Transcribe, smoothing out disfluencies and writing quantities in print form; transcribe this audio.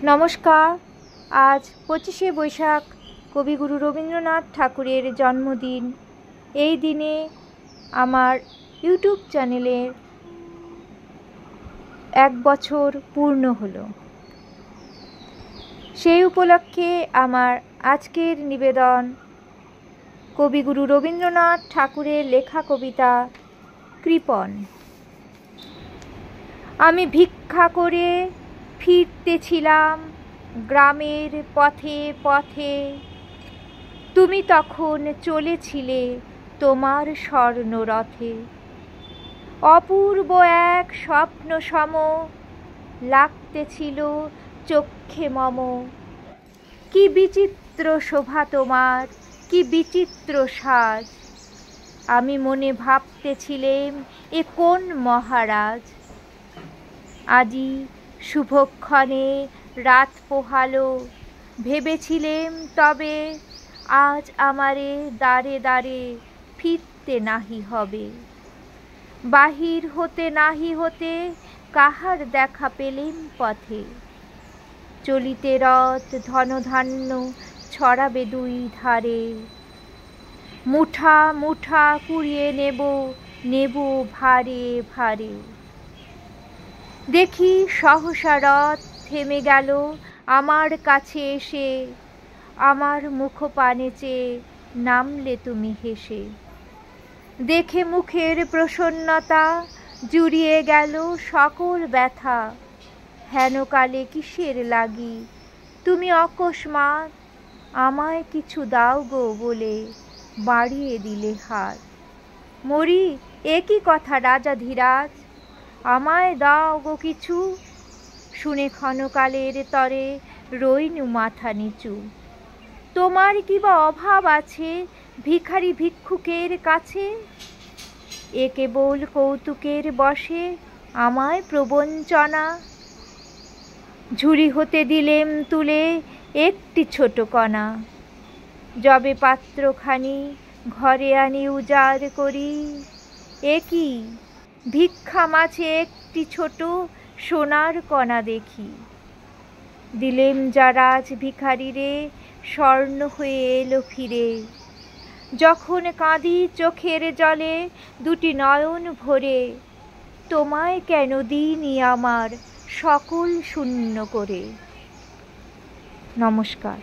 নমস্কার। আজ 25শে বৈশাখ কবিগুরু রবীন্দ্রনাথ ঠাকুরের জন্মদিন। এই দিনে আমার ইউটিউব চ্যানেলের 1 বছর পূর্ণ হলো। সেই উপলক্ষে আমার আজকের নিবেদন কবিগুরু রবীন্দ্রনাথ ঠাকুরের লেখা কবিতা কৃপণ। আমি ভিক্ষা করে ফিরতেছিলাম গ্রামের পথে পথে, তুমি তখন চলেছিলে তোমার স্বর্ণরথে। অপূর্ব এক স্বপ্ন সম লাগতেছিল চক্ষে মম। কি বিচিত্র শোভা তোমার, কি বিচিত্র সাজ। আমি মনে ভাবতেছিলেম এ কোন মহারাজ। আজি শুভক্ষণে রাত পোহালো, ভেবেছিলেম তবে আজ আমারে দ্বারে দ্বারে ফিরতে নাহি হবে। বাহির হতে নাহি হতে কাহার দেখা পেলেম পথে। চলিতে রথ ধনধান্য ছড়াবে দুই ধারে। মুঠা মুঠা কুড়িয়ে নেব নেব ভারে ভারে। দেখি সহসা রথ থেমে গেল আমার কাছে এসে। আমার মুখপানে চেয়ে নামলে তুমি হেসে। দেখে মুখের প্রসন্নতা জুড়িয়ে গেল সকল ব্যথা। হেনকালে কিসের লাগি তুমি অকস্মাৎ আমায় কিছু দাও গো বলে বাড়িয়ে দিলে হাত। মরি এ কি কথা রাজাধিরাজ, আমায় দাও গো কিছু। শুনে ক্ষণকালের তরে রইনু মাথা নিচু। তোমার কি বা অভাব আছে ভিখারি ভিক্ষুকের কাছে। এ কেবল কৌতুকের বশে আমায় প্রবঞ্চনা। ঝুড়ি হতে দিলেম তুলে একটি ছোট কণা। যবে পাত্রখানি ঘরে আনি উজাড় করি, এ কি ভিক্ষা মাঝে একটি ছোট সোনার কণা দেখি। দিলেম যা রাজ ভিখারিরে স্বর্ণ হয়ে এলো ফিরে। যখন কাঁদি চোখের জলে দুটি নয়ন ভরে, তোমায় কেন দিইনি আমার সকল শূন্য করে। নমস্কার।